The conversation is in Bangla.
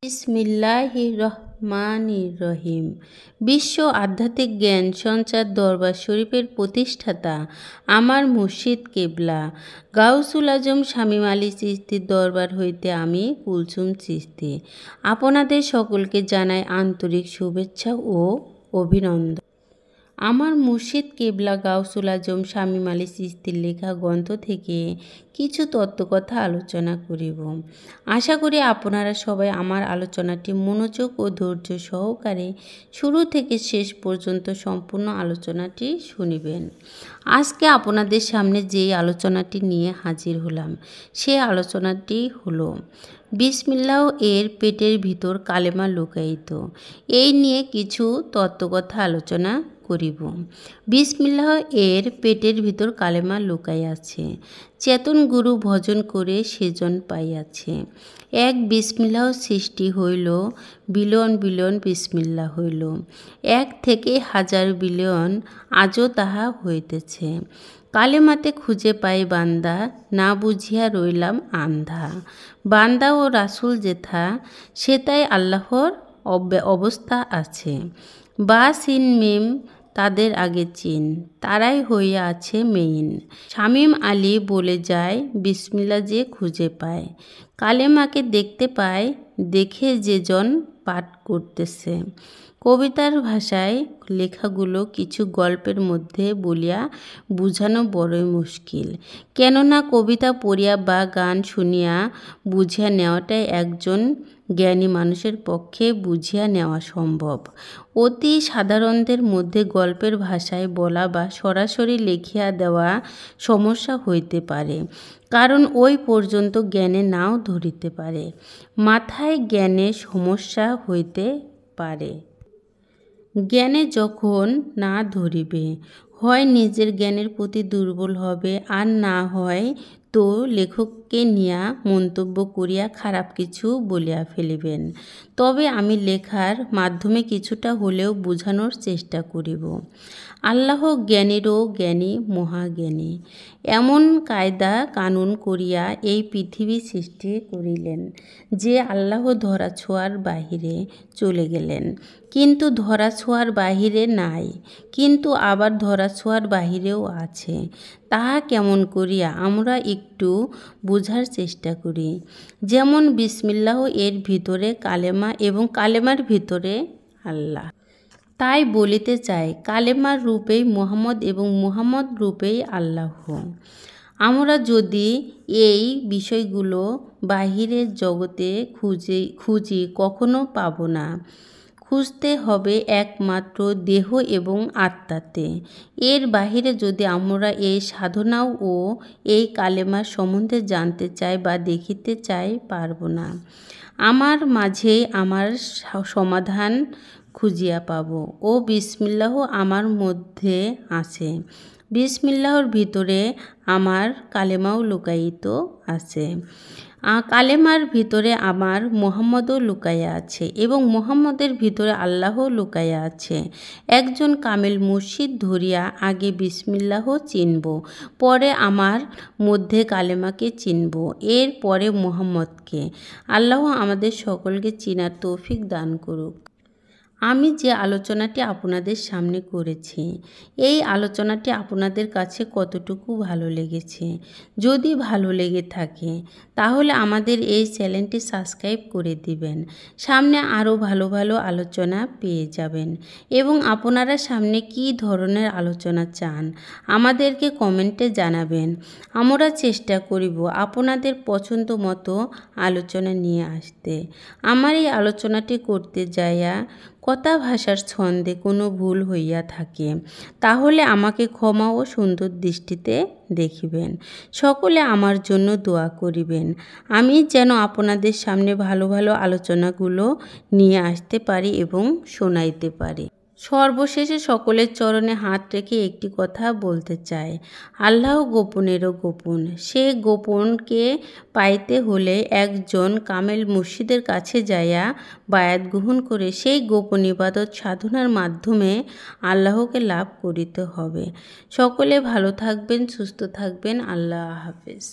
বিসমিল্লাহির রহমানির রহিম। বিশ্ব আধ্যাত্মিক জ্ঞান সঞ্চার দরবার শরীফের প্রতিষ্ঠাতা আমার মুর্শিদ কেবলা গাউসুল আজম শামীম আলী চিশতির দরবার হইতে আমি কুলসুম চিশতি আপনাদের সকলকে জানাই আন্তরিক শুভেচ্ছা ও অভিনন্দন। আমার মুর্শিদ কেবলা গাউসুল আজম শামীম আলী চিশতির লেখা গ্রন্থ থেকে কিছু তত্ত্বকথা আলোচনা করিব। আশা করি আপনারা সবাই আমার আলোচনাটি মনোযোগ ও ধৈর্য সহকারে শুরু থেকে শেষ পর্যন্ত সম্পূর্ণ আলোচনাটি শুনিবেন। আজকে আপনাদের সামনে যেই আলোচনাটি নিয়ে হাজির হলাম সেই আলোচনাটি হলো বিসমিল্লাহ এর পেটের ভিতর কালেমা লুকায়িত। এই নিয়ে কিছু তত্ত্বকথা আলোচনা করিব। বিসমিল্লাহ এর পেটের ভিতর কালেমা লুকাইয়াছে, চেতন গুরু ভজন করে সেজন পাইয়াছে। এক বিসমিল্লাহ সৃষ্টি হইল, বিলিয়ন বিলিয়ন বিসমিল্লাহ হইল। এক থেকে হাজার বিলিয়ন আজও তাহা হইতেছে। কালেমাতে খুঁজে পাই বান্দা, না বুঝিয়া রইলাম আন্ধা। বান্দা ও রাসুল যেথা, সেটাই আল্লাহর অবস্থা আছে। বা সিন মিম তাদের আগে চিন, তারাই হইয়া আছে মেইন। শামীম আলী বলে যায় বিসমিল্লাহ যে খুঁজে পায়, কালেমাকে দেখতে পায়, দেখে যে জন পাঠ করতেছে। কবিতার ভাষায় লেখাগুলো কিছু গল্পের মধ্যে বলিয়া বুঝানো বড়ই মুশকিল। কেননা কবিতা পড়িয়া বা গান শুনিয়া বুঝিয়া নেওয়াটাই একজন জ্ঞানী মানুষের পক্ষে বুঝিয়া নেওয়া সম্ভব। অতি সাধারণদের মধ্যে গল্পের ভাষায় বলা বা সরাসরি লিখিয়া দেওয়া সমস্যা হইতে পারে, কারণ ওই পর্যন্ত জ্ঞানে নাও ধরিতে পারে। মাথায় জ্ঞানে সমস্যা হইতে পারে। জ্ঞানে যখন না ধরিবে, হয় নিজের জ্ঞানের প্রতি দুর্বল হবে, আর না হয় তো লেখককে নিয়া মন্তব্য করিয়া খারাপ কিছু বলিয়া ফেলিবেন। তবে আমি লেখার মাধ্যমে কিছুটা হলেও বুঝানোর চেষ্টা করিব। আল্লাহ জ্ঞানীরও জ্ঞানী, মহাজ্ঞানী। এমন কায়দা কানুন করিয়া এই পৃথিবী সৃষ্টি করিলেন যে আল্লাহ ধরাছোঁয়ার বাহিরে চলে গেলেন, কিন্তু ধরাছোঁয়ার বাহিরে নাই, কিন্তু আবার ধরাছোঁয়ার বাহিরেও আছে। তাহা কেমন করিয়া আমরা একটু বোঝার চেষ্টা করি। যেমন বিসমিল্লাহ এর ভিতরে কালেমা এবং কালেমার ভিতরে আল্লাহ। তাই বলিতে চাই কালেমার রূপেই মুহাম্মদ এবং মুহাম্মদ রূপেই আল্লাহ। আমরা যদি এই বিষয়গুলো বাহিরের জগতে খুঁজি কখনো পাব না। খুঁজতে হবে একমাত্র দেহ এবং আত্মাতে। এর বাহিরে যদি আমরা এই সাধনাও ও এই কালেমার সম্বন্ধে জানতে চাই বা দেখিতে চাই, পারব না। আমার মাঝেই আমার সমাধান খুঁজিয়া পাব। ও বিসমিল্লাহ আমার মধ্যে আছে। বিসমিল্লাহর ভিতরে আমার কালেমাও লুকায়িত আছে। কালেমার ভিতরে আমার মুহাম্মদও লুকাইয়া আছে এবং মুহাম্মদের ভিতরে আল্লাহও লুকাইয়া আছে। একজন কামেল মুর্শিদ ধরিয়া আগে বিসমিল্লাহ চিনব, পরে আমার মধ্যে কালেমাকে চিনব, এর পরে মুহাম্মদকে। আল্লাহ আমাদের সকলকে চিনার তৌফিক দান করুক। আমি যে আলোচনাটি আপনাদের সামনে করেছি, এই আলোচনাটি আপনাদের কাছে কতটুকু ভালো লেগেছে? যদি ভালো লেগে থাকে তাহলে আমাদের এই চ্যানেলটি সাবস্ক্রাইব করে দিবেন। সামনে আরও ভালো ভালো আলোচনা পেয়ে যাবেন। এবং আপনারা সামনে কী ধরনের আলোচনা চান আমাদেরকে কমেন্টে জানাবেন। আমরা চেষ্টা করিব আপনাদের পছন্দ মতো আলোচনা নিয়ে আসতে। আমার এই আলোচনাটি করতে যাইয়া কথা ভাষার ছন্দে কোনো ভুল হইয়া থাকে তাহলে আমাকে ক্ষমা ও সুন্দর দৃষ্টিতে দেখিবেন। সকলে আমার জন্য দোয়া করিবেন, আমি যেন আপনাদের সামনে ভালো ভালো আলোচনাগুলো নিয়ে আসতে পারি এবং শোনাইতে পারি। সর্বশেষে সকলের চরণে হাত রেখে একটি কথা বলতে চাই, আল্লাহ গোপনেরও গোপন। সে গোপনকে পাইতে হলে একজন কামেল মুর্শিদের কাছে যাইয়া বায়াত গ্রহণ করে সেই গোপন ইবাদত সাধনার মাধ্যমে আল্লাহকে লাভ করিতে হবে। সকলে ভালো থাকবেন, সুস্থ থাকবেন। আল্লাহ হাফেজ।